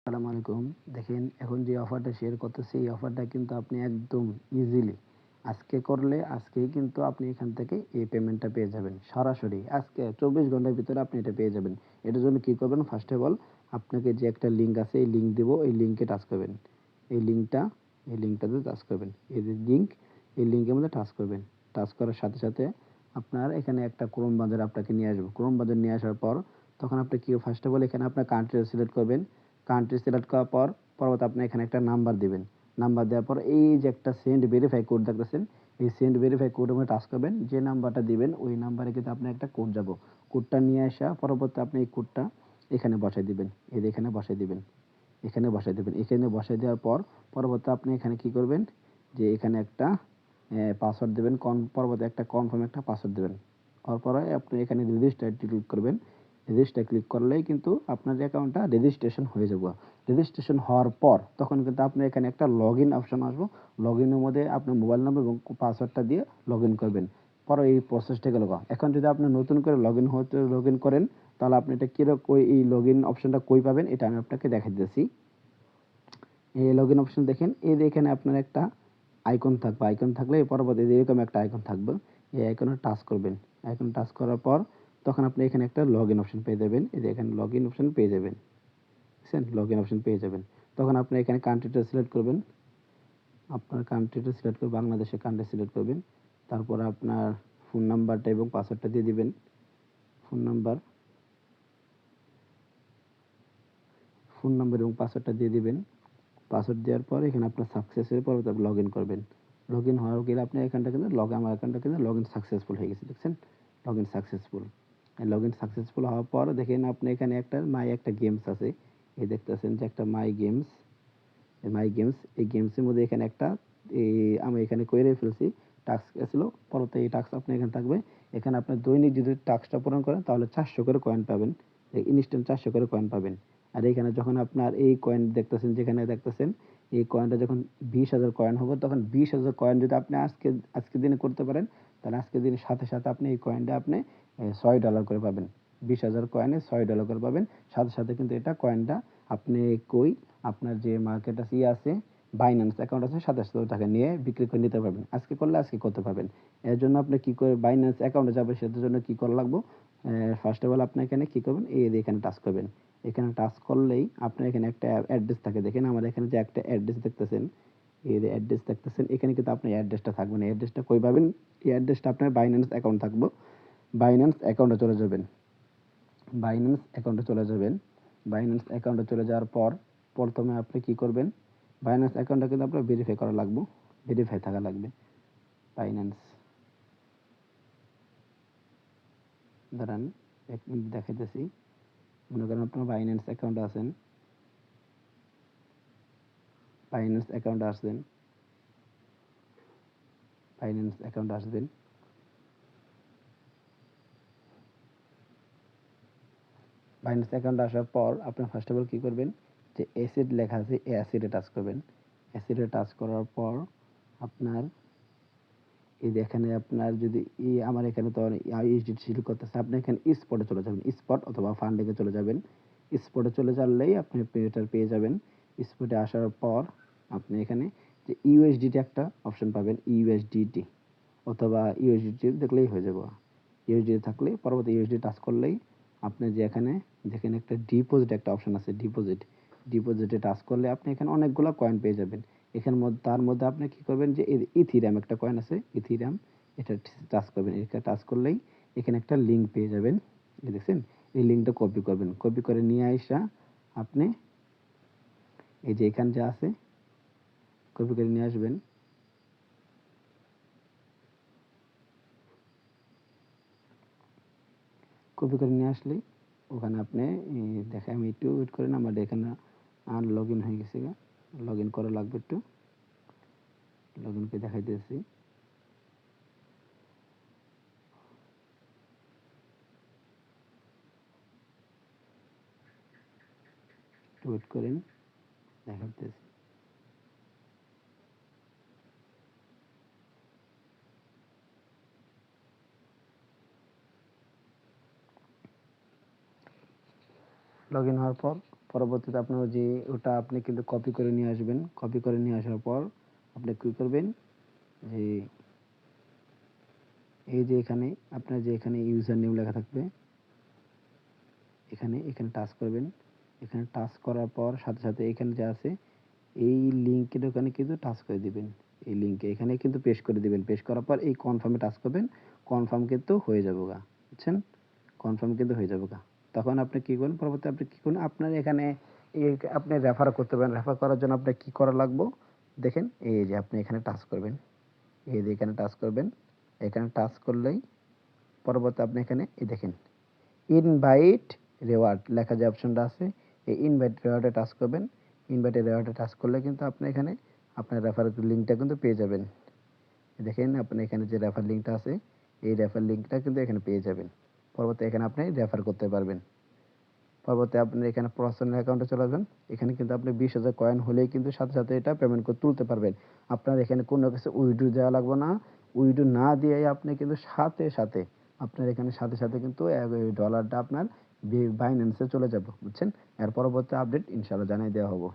আসসালামু আলাইকুম। দেখেন এখন যে অফারটা শেয়ার করতেছি এই অফারটা কিন্তু আপনি একদম ইজিলি আজকে করলে আজকেই কিন্তু আপনি এখান থেকে এই পেমেন্টটা পেয়ে যাবেন। সরাসরি আজকে 24 ঘন্টার ভিতরে আপনি এটা পেয়ে যাবেন। এটার জন্য কি করবেন? ফার্স্ট অফ অল আপনাকে যে একটা লিঙ্ক আছে এই লিঙ্ক দিব, এই লিঙ্কে টাচ করবেন। এই লিঙ্কটা এই লিঙ্কটাতে টাচ করবেন। এই যে লিঙ্ক এই লিঙ্কের মধ্যে টাচ করবেন। টাচ করার সাথে সাথে আপনার এখানে একটা ক্রোম ব্রাউজার আপনাকে নিয়ে আসবে। ক্রোম ব্রাউজার নিয়ে আসার পর তখন আপনি কি ফার্স্ট অফ অল এখানে আপনার কান্ট্রি সিলেক্ট করবেন। কান্ট্রি সিলেক্ট করার পর পরবর্তী আপনি এখানে একটা নাম্বার দিবেন। নাম্বার দেওয়ার পর এই যে একটা সেন্ড ভেরিফাই কোড দেখতেছেন, এই সেন্ড ভেরিফাই কোডের মধ্যে টাচ করবেন। যে নাম্বারটা দিবেন ওই নাম্বারে কিন্তু আপনার একটা কোড যাব। কোডটা নিয়ে আসা পরবর্তী আপনি এই কোডটা এখানে বসাই দিবেন। এই যে এখানে বসাই দিবেন। এখানে বসাই দিবেন। এখানে বসাই দেওয়ার পর পরবর্তী আপনি এখানে কি করবেন? যে এখানে একটা পাসওয়ার্ড দিবেন। পরবর্তী একটা কনফার্ম একটা পাসওয়ার্ড দিবেন। তারপরে আপনি এখানে রেজিস্টার ক্লিক করবেন। রেজিস্টার ক্লিক করলেই কিন্তু আপনার অ্যাকাউন্টটা রেজিস্ট্রেশন হয়ে যাবে। রেজিস্ট্রেশন হওয়ার পর তখন কিন্তু আপনার এখানে একটা লগইন অপশন আসবে। লগইনের মধ্যে আপনার মোবাইল নাম্বার এবং পাসওয়ার্ডটা দিয়ে লগইন করবেন। পরে এই প্রসেসটা গেল। এখন যদি আপনি নতুন করে লগইন করেন তাহলে আপনি এটা কিরকম এই লগইন অপশনটা কই পাবেন এটা আমি আপনাকে দেখাই দিতেছি। এই লগইন অপশন দেখেন, এই যে এখানে আপনার একটা আইকন থাকবে। আইকন থাকলে পরবর্তীতে এরকম একটা আইকন থাকবে। এই আইকনে টাচ করবেন। আইকন টাচ করার পর তখন আপনি এখানে একটা লগইন অপশন পেয়ে যাবেন। এই যে এখানে লগইন অপশন পেয়ে যাবেন। দেখছেন? লগইন অপশন পেয়ে যাবেন। তখন আপনি এখানে কান্ট্রিটা সিলেক্ট করবেন। আপনার কান্ট্রিটা সিলেক্ট করে বাংলাদেশের কান্ট্রি সিলেক্ট করবেন। তারপরে আপনার ফোন নাম্বারটা এবং পাসওয়ার্ডটা দিয়ে দিবেন। ফোন নাম্বার ফোন নাম্বার এবং পাসওয়ার্ডটা দিয়ে দিবেন। পাসওয়ার্ড দেওয়ার পর এখানে আপনার সাকসেসের পর আপনি লগইন করবেন। লগইন হওয়ার গেলে আপনার এখানটা কিন্তু আমার অ্যাকাউন্টটা কিন্তু লগইন সাকসেসফুল হয়ে গেছে। দেখছেন? Login successful. এই লগইন সাকসেসফুল হওয়ার পর দেখেন আপনি এখানে একটা একটা গেমস আছে। এই দেখতেছেন যে একটা মাই গেমস এই গেমসের মধ্যে এখানে একটা আমি এখানে করে ফেলছি। টাস্ক ছিল। পরবর্তী এই টাস্ক আপনার এখানে থাকবে। এখানে আপনার দৈনিক যদি টাস্কটা পূরণ করেন তাহলে 400 করে কয়েন পাবেন। ইনস্ট্যান্ট 400 করে কয়েন পাবেন। আর এখানে যখন আপনার এই কয়েন দেখতেছেন যেখানে দেখতেছেন এই কয়েনটা যখন 20,000 কয়েন হবে তখন 20,000 কয়েন যদি আপনি আজকে দিনে করতে পারেন তাহলে আজকের দিনের সাথে সাথে আপনি এই কয়েনটা আপনি $6 করে পাবেন। 20,000 কয়েনে $6 করে পাবেন। সাথে সাথে কিন্তু এটা কয়েনটা আপনি আপনার যে মার্কেট আছে বাইন্যান্স অ্যাকাউন্ট আছে সাথে সাথে টাকা নিয়ে বিক্রি করে নিতে পারবেন। আজকে করলে আজকে করতে পারবেন। এর জন্য আপনি কি করে বাইন্যান্স অ্যাকাউন্টে যাবেন সেটার জন্য কি করা লাগবে? ফার্স্ট অফ অল আপনি এখানে কি করবেন? এই যে এখানে টাচ করবেন। এখানে টাচ করলেই আপনার এখানে একটা অ্যাড্রেস থাকে। দেখেন আমার এখানে যে একটা অ্যাড্রেস দেখতেছেন, এই যে অ্যাড্রেস দেখতেছেন এখানে কিন্তু আপনার অ্যাড্রেসটা থাকবে না। অ্যাড্রেসটা কই পাবেন? এই অ্যাড্রেসটা আপনার বাইন্যান্স অ্যাকাউন্ট থাকবে। বাইন্যান্স অ্যাকাউন্টে চলে যাবেন। বাইন্যান্স অ্যাকাউন্টে চলে যাবেন। বাইন্যান্স অ্যাকাউন্টে চলে যাওয়ার পর প্রথমে আপনি কি করবেন? বাইন্যান্স অ্যাকাউন্টটা কিন্তু আপনার ভেরিফাই করা লাগবে। ভেরিফাই থাকা লাগবে। বাইন্যান্স দাঁড়ান 1 মিনিট দেখাইতেছি। মনে করেন আপনার বাইন্যান্স অ্যাকাউন্টে আছেন। বাইন্যান্স অ্যাকাউন্টে আসবেন। বাইন্যান্স অ্যাকাউন্টে আসবেন। বাইন্যান্স অ্যাকাউন্টে আসার পর আপনি ফার্স্ট অফ অল কি করবেন? যে অ্যাসিড লেখা আছে এই অ্যাসিডে টাচ করবেন। অ্যাসিডে টাচ করার পর আপনার এই যে এখানে আপনার যদি আমার এখানে তো ইউএসডিটি সিল করতেছে আপনি এখানে স্পটে চলে যাবেন। স্পট অথবা ফান্ডিং এ চলে যাবেন। স্পটে চলে যালেই আপনি এটা পেয়ে যাবেন। স্পটে আসার পর আপনি এখানে যে ইউএসডিটি একটা অপশন পাবেন ইউএসডিটি অথবা ইউএসডিটি দেখলেই হয়ে যাবে। ইউএসডিটি থাকলে পরবর্তী ইউএসডি টাচ করলেই আপনি যে এখানে যেখানে একটা ডিপোজিট একটা অপশন আছে ডিপোজিটে টাচ করলে আপনি এখানে অনেকগুলো কয়েন পেয়ে যাবেন। এখানে তার মধ্যে আপনি কি করবেন যে ইথিরিয়াম একটা কয়েন আছে ইথিরিয়াম এটা টাচ করবেন। এটা টাচ করলেই এখানে একটা লিঙ্ক পেয়ে যাবেন। এই দেখছেন? এই লিঙ্কটা কপি করবেন। কপি করে নিয়ে আইসা আপনি এই যে এখানে যা আছে কপি করে নিয়ে আসবেন। কপি করে নিয়ে আসলেই ওখানে আপনি দেখে আমি একটু ওয়েট করেন আমার এখানে লগ ইন হয়ে গেছে। লগ ইন করা লাগবে একটু। লগ ইন করে দেখাইতেছি। একটু ওয়েট করেন দেখাইতেছি। লগ ইন হওয়ার পর পরবর্তীতে আপনার যে ওটা আপনি কিন্তু কপি করে নিয়ে আসবেন। কপি করে নিয়ে আসার পর আপনি কি করবেন, যে এই যে এখানে আপনার যে এখানে ইউজার নেম লেখা থাকবে, এখানে টাচ করবেন। এখানে টাচ করার পর সাথে সাথে এখানে যে আছে এই লিঙ্কের ওখানে কিন্তু টাচ করে দিবেন। এই লিঙ্কে এখানে কিন্তু পেস্ট করে দিবেন। পেস্ট করার পর এই কনফার্মে টাচ করবেন। কনফার্ম কিন্তু হয়ে যাবে গা, বুঝছেন? কনফার্ম কিন্তু হয়ে যাবে গা। তখন আপনি কি করুন, পরবর্তী আপনি কি করুন, আপনার এখানে আপনি রেফার করতে পারেন। রেফার করার জন্য আপনার কি করা লাগবে দেখেন, এই যে আপনি এখানে টাচ করবেন। এই যে এখানে টাচ করবেন। এখানে টাচ করলেই পরবর্তী আপনি এখানে এই দেখেন ইনভাইট রেওয়ার্ড লেখা যে অপশনটা আছে, এই ইনভাইট রেওয়ার্ডে টাচ করবেন। ইনভাইট রেওয়ার্ডে টাচ করলে কিন্তু আপনি এখানে আপনার রেফার লিঙ্কটা কিন্তু পেয়ে যাবেন। দেখেন আপনি এখানে যে রেফার লিঙ্কটা আছে, এই রেফার লিঙ্কটা কিন্তু এখানে পেয়ে যাবেন। পরবর্তী এখানে আপনি রেফার করতে পারবেন। পরবর্তী আপনি এখানে পার্সোনাল অ্যাকাউন্টে চলে যাবেন। এখানে কিন্তু আপনি 20,000 কয়েন হলেই কিন্তু সাথে সাথে এটা পেমেন্ট করে তুলতে পারবেন। আপনার এখানে কোনো কিছু উইথড্র দেওয়া লাগবে না। উইথড্র না দিয়েই আপনি কিন্তু সাথে সাথে আপনার এখানে সাথে সাথে কিন্তু এই ডলারটা আপনার বাইন্যান্সে চলে যাবে, বুঝছেন? এর পরবর্তী আপডেট ইনশাআল্লাহ জানিয়ে দেওয়া হবে।